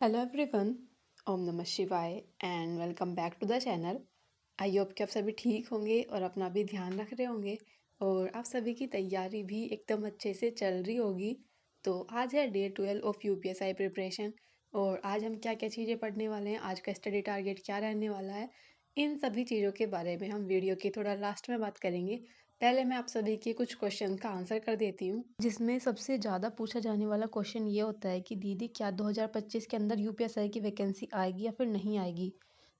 Hello everyone. ओम नमः शिवाय and welcome back to the channel. I hope कि आप सभी ठीक होंगे और अपना भी ध्यान रख रहे होंगे और आप सभी की तैयारी भी एकदम अच्छे से चल रही होगी। तो आज है डे 12 ऑफ यूपीएसआई प्रिपरेशन और आज हम क्या क्या चीज़ें पढ़ने वाले हैं, आज का स्टडी टारगेट क्या रहने वाला है, इन सभी चीज़ों के बारे में हम वीडियो के थोड़ा लास्ट में बात करेंगे। पहले मैं आप सभी के कुछ क्वेश्चन का आंसर कर देती हूँ, जिसमें सबसे ज़्यादा पूछा जाने वाला क्वेश्चन ये होता है कि दीदी क्या 2025 के अंदर यूपीएसआई की वैकेंसी आएगी या फिर नहीं आएगी।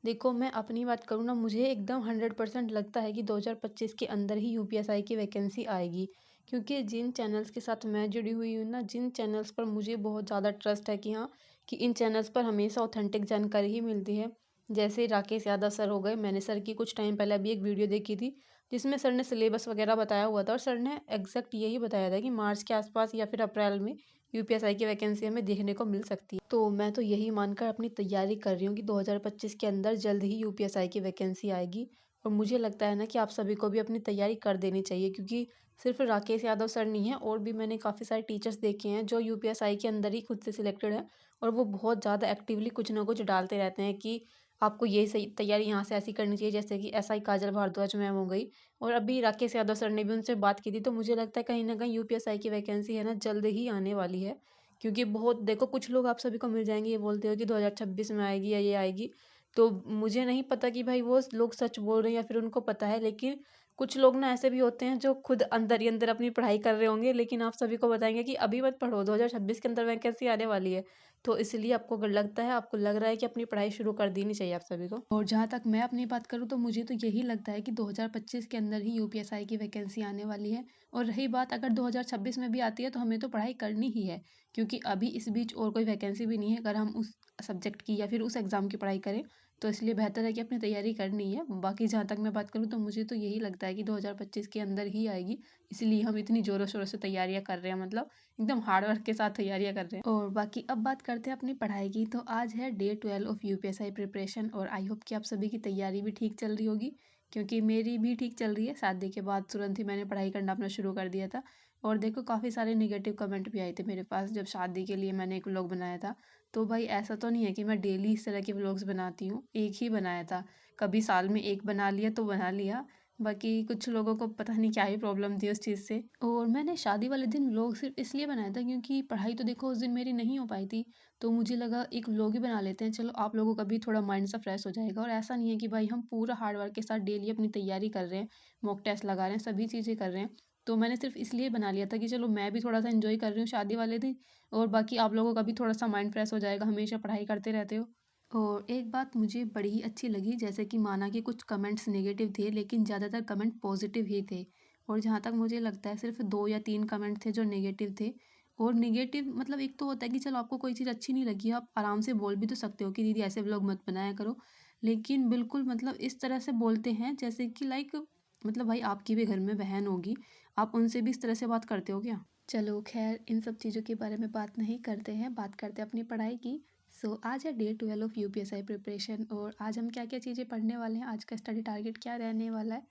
देखो, मैं अपनी बात करूँ ना, मुझे एकदम 100% लगता है कि 2025 के अंदर ही यूपीएसआई की वैकेंसी आएगी, क्योंकि जिन चैनल्स के साथ मैं जुड़ी हुई हूँ ना, जिन चैनल्स पर मुझे बहुत ज़्यादा ट्रस्ट है कि हाँ, कि इन चैनल्स पर हमेशा ऑथेंटिक जानकारी ही मिलती है। जैसे राकेश यादव सर हो गए, मैंने सर की कुछ टाइम पहले अभी एक वीडियो देखी थी जिसमें सर ने सिलेबस वगैरह बताया हुआ था और सर ने एग्जैक्ट यही बताया था कि मार्च के आसपास या फिर अप्रैल में यूपीएसआई की वैकेंसी हमें देखने को मिल सकती है। तो मैं तो यही मानकर अपनी तैयारी कर रही हूँ कि 2025 के अंदर जल्द ही यूपीएसआई की वैकेंसी आएगी। और मुझे लगता है ना कि आप सभी को भी अपनी तैयारी कर देनी चाहिए, क्योंकि सिर्फ राकेश यादव सर नहीं है, और भी मैंने काफ़ी सारे टीचर्स देखे हैं जो यूपीएसआई के अंदर ही खुद से सिलेक्टेड है और वो बहुत ज़्यादा एक्टिवली कुछ ना कुछ डालते रहते हैं कि आपको ये सही तैयारी यहाँ से ऐसी करनी चाहिए, जैसे कि एसआई काजल भारद्वाज मैम हो गई और अभी राकेश यादव सर ने भी उनसे बात की थी। तो मुझे लगता है कहीं ना कहीं यूपीएसआई की वैकेंसी है ना जल्द ही आने वाली है, क्योंकि बहुत देखो, कुछ लोग आप सभी को मिल जाएंगे ये बोलते हो कि 2026 में आएगी या ये आएगी। तो मुझे नहीं पता कि भाई वो लोग सच बोल रहे हैं या फिर उनको पता है, लेकिन कुछ लोग ना ऐसे भी होते हैं जो खुद अंदर ही अंदर अपनी पढ़ाई कर रहे होंगे, लेकिन आप सभी को बताएंगे कि अभी मत पढ़ो, 2026 के अंदर वैकेंसी आने वाली है। तो इसलिए आपको अगर लगता है, आपको लग रहा है कि अपनी पढ़ाई शुरू कर देनी चाहिए आप सभी को। और जहाँ तक मैं अपनी बात करूँ तो मुझे तो यही लगता है कि 2025 के अंदर ही यूपीएसआई की वैकेंसी आने वाली है। और रही बात अगर 2026 में भी आती है तो हमें तो पढ़ाई करनी ही है, क्योंकि अभी इस बीच और कोई वैकेंसी भी नहीं है अगर हम उस सब्जेक्ट की या फिर उस एग्ज़ाम की पढ़ाई करें। तो इसलिए बेहतर है कि अपनी तैयारी करनी है। बाकी जहाँ तक मैं बात करूँ तो मुझे तो यही लगता है कि 2025 के अंदर ही आएगी, इसलिए हम इतनी ज़ोरों शोरों से तैयारियाँ कर रहे हैं, मतलब एकदम हार्ड वर्क के साथ तैयारियाँ कर रहे हैं। और बाकी अब बात करते हैं अपनी पढ़ाई की। तो आज है डे 12 ऑफ यूपीएसआई प्रिपरेशन और आई होप कि आप सभी की तैयारी भी ठीक चल रही होगी, क्योंकि मेरी भी ठीक चल रही है। शादी के बाद तुरंत ही मैंने पढ़ाई करना अपना शुरू कर दिया था और देखो काफ़ी सारे नेगेटिव कमेंट भी आए थे मेरे पास जब शादी के लिए मैंने एक व्लॉग बनाया था। तो भाई ऐसा तो नहीं है कि मैं डेली इस तरह के व्लॉग्स बनाती हूँ, एक ही बनाया था। कभी साल में एक बना लिया तो बना लिया, बाकी कुछ लोगों को पता नहीं क्या ही प्रॉब्लम थी उस चीज़ से। और मैंने शादी वाले दिन व्लॉग सिर्फ इसलिए बनाया था क्योंकि पढ़ाई तो देखो उस दिन मेरी नहीं हो पाई थी। तो मुझे लगा एक व्लॉग ही बना लेते हैं, चलो आप लोगों का भी थोड़ा माइंड सा फ्रेश हो जाएगा। और ऐसा नहीं है कि भाई हम पूरा हार्ड वर्क के साथ डेली अपनी तैयारी कर रहे हैं, मॉक टेस्ट लगा रहे हैं, सभी चीज़ें कर रहे हैं। तो मैंने सिर्फ इसलिए बना लिया था कि चलो मैं भी थोड़ा सा इन्जॉय कर रही हूँ शादी वाले दिन, और बाकी आप लोगों का भी थोड़ा सा माइंड फ्रेश हो जाएगा, हमेशा पढ़ाई करते रहते हो। और एक बात मुझे बड़ी ही अच्छी लगी, जैसे कि माना कि कुछ कमेंट्स नेगेटिव थे लेकिन ज़्यादातर कमेंट पॉजिटिव ही थे। और जहाँ तक मुझे लगता है सिर्फ 2 या 3 कमेंट थे जो नेगेटिव थे। और नेगेटिव मतलब एक तो होता है कि चलो आपको कोई चीज़ अच्छी नहीं लगी, आप आराम से बोल भी तो सकते हो कि दीदी ऐसे व्लॉग मत बनाया करो। लेकिन बिल्कुल मतलब इस तरह से बोलते हैं जैसे कि लाइक, मतलब भाई आपकी भी घर में बहन होगी, आप उनसे भी इस तरह से बात करते हो क्या? चलो खैर, इन सब चीज़ों के बारे में बात नहीं करते हैं, बात करते हैं अपनी पढ़ाई की। आज है डे 12 ऑफ यूपीएसआई प्रिपरेशन और आज हम क्या क्या चीज़ें पढ़ने वाले हैं, आज का स्टडी टारगेट क्या रहने वाला है।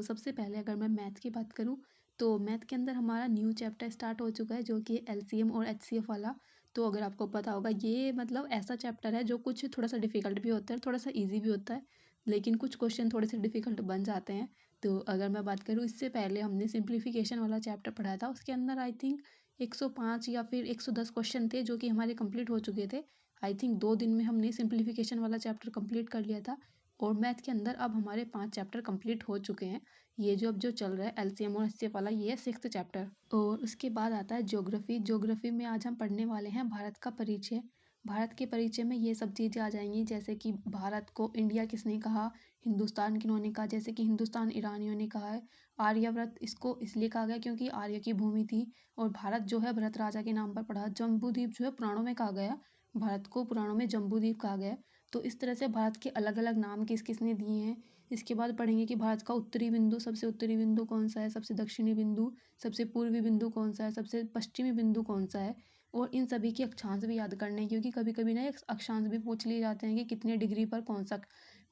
सबसे पहले अगर मैं मैथ की बात करूँ तो मैथ के अंदर हमारा न्यू चैप्टर स्टार्ट हो चुका है जो कि एलसीएम और एचसीएफ वाला। तो अगर आपको पता होगा, ये मतलब ऐसा चैप्टर है जो कुछ थोड़ा सा डिफिकल्ट भी होता है, थोड़ा सा ईजी भी होता है, लेकिन कुछ क्वेश्चन थोड़े से डिफिकल्ट बन जाते हैं। तो अगर मैं बात करूँ, इससे पहले हमने सिंप्लीफिकेशन वाला चैप्टर पढ़ा था, उसके अंदर आई थिंक 105 या फिर 110 क्वेश्चन थे जो कि हमारे कंप्लीट हो चुके थे। आई थिंक 2 दिन में हमने सिंप्लीफिकेशन वाला चैप्टर कंप्लीट कर लिया था। और मैथ के अंदर अब हमारे 5 चैप्टर कंप्लीट हो चुके हैं। ये जो अब जो चल रहा है एलसीएम और एचसीएफ वाला, ये है 6th चैप्टर। और उसके बाद आता है ज्योग्राफी। ज्योग्राफी में आज हम पढ़ने वाले हैं भारत का परिचय। भारत के परिचय में ये सब चीज़ें आ जाएंगी, जैसे कि भारत को इंडिया किसने कहा, हिंदुस्तान किन्होंने कहा, जैसे कि हिंदुस्तान ईरानियों ने कहा है। आर्यव्रत इसको इसलिए कहा गया क्योंकि आर्य की भूमि थी। और भारत जो है भरत राजा के नाम पर पड़ा। जम्बूद्वीप जो है पुराणों में कहा गया, भारत को पुराणों में जम्बूद्वीप कहा गया। तो इस तरह से भारत के अलग अलग नाम किस किसने दिए हैं। इसके बाद पढ़ेंगे कि भारत का उत्तरी बिंदु, सबसे उत्तरी बिंदु कौन सा है, सबसे दक्षिणी बिंदु, सबसे पूर्वी बिंदु कौन सा है, सबसे पश्चिमी बिंदु कौन सा है। और इन सभी के अक्षांश भी याद करने हैं, क्योंकि कभी कभी ना अक्षांश भी पूछ लिए जाते हैं कि कितने डिग्री पर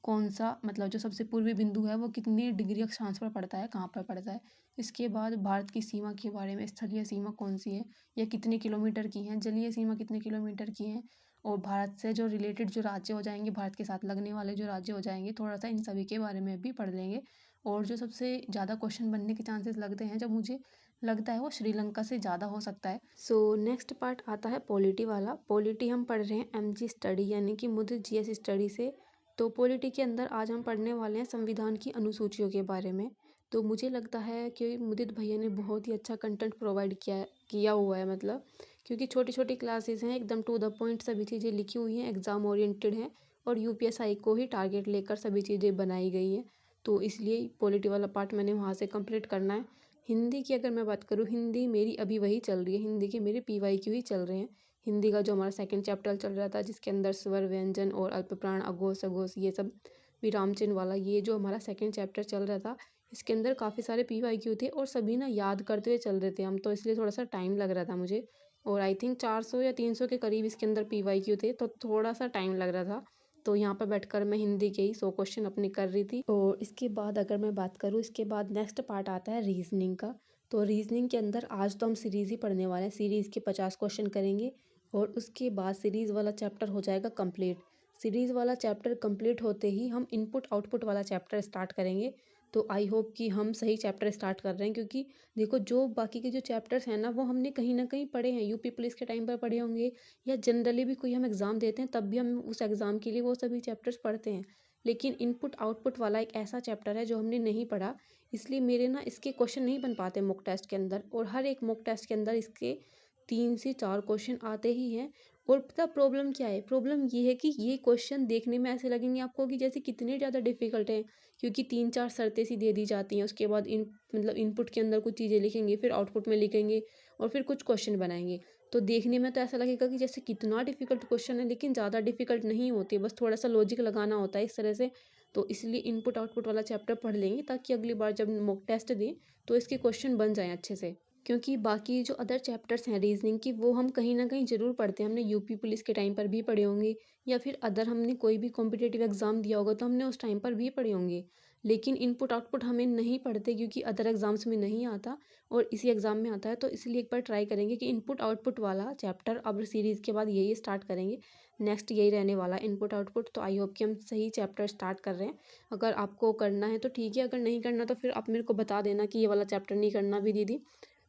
कौन सा मतलब जो सबसे पूर्वी बिंदु है वो कितनी डिग्री अक्षांश पर पड़ता है, कहाँ पर पड़ता है। इसके बाद भारत की सीमा के बारे में, स्थलीय सीमा कौन सी है या कितने किलोमीटर की है, जलीय सीमा कितने किलोमीटर की है। और भारत से जो रिलेटेड जो राज्य हो जाएंगे, भारत के साथ लगने वाले जो राज्य हो जाएंगे, थोड़ा सा इन सभी के बारे में भी पढ़ लेंगे। और जो सबसे ज़्यादा क्वेश्चन बनने के चांसेस लगते हैं, जब मुझे लगता है वो श्रीलंका से ज़्यादा हो सकता है। सो नेक्स्ट पार्ट आता है पॉलिटी वाला। पॉलिटी हम पढ़ रहे हैं MG स्टडी यानी कि मुद्रित GS स्टडी से। तो पॉलिटी के अंदर आज हम पढ़ने वाले हैं संविधान की अनुसूचियों के बारे में। तो मुझे लगता है कि मुदित भैया ने बहुत ही अच्छा कंटेंट प्रोवाइड किया हुआ है, मतलब क्योंकि छोटी छोटी क्लासेस हैं, एकदम टू द पॉइंट सभी चीज़ें लिखी हुई हैं, एग्ज़ाम ओरिएंटेड हैं और UPSI को ही टारगेट लेकर सभी चीज़ें बनाई गई हैं। तो इसलिए पॉलिटी वाला पार्ट मैंने वहाँ से कंप्लीट करना है। हिंदी की अगर मैं बात करूँ, हिंदी मेरी अभी वही चल रही है, हिंदी के मेरे PYQ ही चल रहे हैं। हिंदी का जो हमारा सेकंड चैप्टर चल रहा था, जिसके अंदर स्वर व्यंजन और अल्पप्राण अघोष अघोष ये सब विराम चिन्ह वाला, ये जो हमारा सेकंड चैप्टर चल रहा था, इसके अंदर काफ़ी सारे PYQ थे और सभी ना याद करते हुए चल रहे थे हम, तो इसलिए थोड़ा सा टाइम लग रहा था मुझे। और आई थिंक 400 या 300 के करीब इसके अंदर PYQ थे, तो थोड़ा सा टाइम लग रहा था। तो यहाँ पर बैठकर मैं हिंदी के ही 100 क्वेश्चन अपने कर रही थी। और इसके बाद अगर मैं बात करूँ, इसके बाद नेक्स्ट पार्ट आता है रीजनिंग का। तो रीजनिंग के अंदर आज तो हम सीरीज़ ही पढ़ने वाले हैं, सीरीज़ के 50 क्वेश्चन करेंगे और उसके बाद सीरीज़ वाला चैप्टर हो जाएगा कंप्लीट। सीरीज़ वाला चैप्टर कंप्लीट होते ही हम इनपुट आउटपुट वाला चैप्टर स्टार्ट करेंगे। तो आई होप कि हम सही चैप्टर स्टार्ट कर रहे हैं, क्योंकि देखो जो बाकी के जो चैप्टर्स हैं ना, वो हमने कहीं ना कहीं पढ़े हैं, यूपी पुलिस के टाइम पर पढ़े होंगे या जनरली भी कोई हम एग्ज़ाम देते हैं तब भी हम उस एग्ज़ाम के लिए वो सभी चैप्टर्स पढ़ते हैं। लेकिन इनपुट आउटपुट वाला एक ऐसा चैप्टर है जो हमने नहीं पढ़ा, इसलिए मेरे ना इसके क्वेश्चन नहीं बन पाते मॉक टेस्ट के अंदर, और हर एक मॉक टेस्ट के अंदर इसके 3 से 4 क्वेश्चन आते ही हैं। और पता प्रॉब्लम क्या है, प्रॉब्लम ये है कि ये क्वेश्चन देखने में ऐसे लगेंगे आपको कि जैसे कितने ज़्यादा डिफिकल्ट हैं, क्योंकि 3-4 शर्तें सी दे दी जाती हैं, उसके बाद मतलब इनपुट के अंदर कुछ चीज़ें लिखेंगे, फिर आउटपुट में लिखेंगे और फिर कुछ क्वेश्चन बनाएंगे। तो देखने में तो ऐसा लगेगा कि जैसे कितना डिफिकल्ट क्वेश्चन है, लेकिन ज़्यादा डिफिकल्ट नहीं होते, बस थोड़ा सा लॉजिक लगाना होता है इस तरह से। तो इसलिए इनपुट आउटपुट वाला चैप्टर पढ़ लेंगे ताकि अगली बार जब मॉक टेस्ट दें तो इसके क्वेश्चन बन जाएँ अच्छे से। क्योंकि बाकी जो अदर चैप्टर्स हैं रीजनिंग की, वो हम कहीं ना कहीं ज़रूर पढ़ते हैं, हमने यूपी पुलिस के टाइम पर भी पढ़े होंगे या फिर अदर हमने कोई भी कॉम्पिटिटिव एग्ज़ाम दिया होगा तो हमने उस टाइम पर भी पढ़े होंगे। लेकिन इनपुट आउटपुट हमें नहीं पढ़ते क्योंकि अदर एग्ज़ाम्स में नहीं आता और इसी एग्ज़ाम में आता है। तो इसलिए एक बार ट्राई करेंगे कि इनपुट आउटपुट वाला चैप्टर अब सीरीज़ के बाद यही स्टार्ट करेंगे, नेक्स्ट यही रहने वाला इनपुट आउटपुट। तो आई होप कि हम सही चैप्टर स्टार्ट कर रहे हैं। अगर आपको करना है तो ठीक है, अगर नहीं करना तो फिर आप मेरे को बता देना कि ये वाला चैप्टर नहीं करना भी दीदी।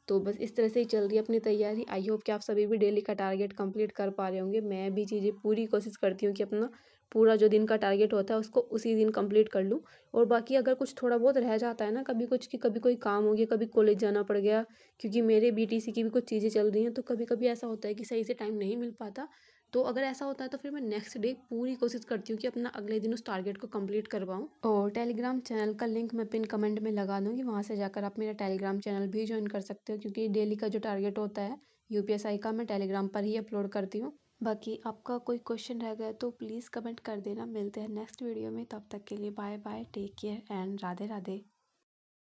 तो बस इस तरह से ही चल रही है अपनी तैयारी। आई होप कि आप सभी भी डेली का टारगेट कंप्लीट कर पा रहे होंगे। मैं भी चीज़ें पूरी कोशिश करती हूँ कि अपना पूरा जो दिन का टारगेट होता है उसको उसी दिन कंप्लीट कर लूँ। और बाकी अगर कुछ थोड़ा बहुत रह जाता है ना, कभी कुछ कि कभी कोई काम हो गया, कभी कॉलेज जाना पड़ गया, क्योंकि मेरे BTC की भी कुछ चीज़ें चल रही हैं, तो कभी कभी ऐसा होता है कि सही से टाइम नहीं मिल पाता। तो अगर ऐसा होता है तो फिर मैं नेक्स्ट डे पूरी कोशिश करती हूँ कि अपना अगले दिन उस टारगेट को कंप्लीट कर पाऊँ। और टेलीग्राम चैनल का लिंक मैं पिन कमेंट में लगा दूँगी, वहाँ से जाकर आप मेरा टेलीग्राम चैनल भी ज्वाइन कर सकते हो, क्योंकि डेली का जो टारगेट होता है UPSI का, मैं टेलीग्राम पर ही अपलोड करती हूँ। बाकी आपका कोई क्वेश्चन रह गया तो प्लीज़ कमेंट कर देना। मिलते हैं नेक्स्ट वीडियो में, तब तक के लिए bye bye, take care and Radhe Radhe.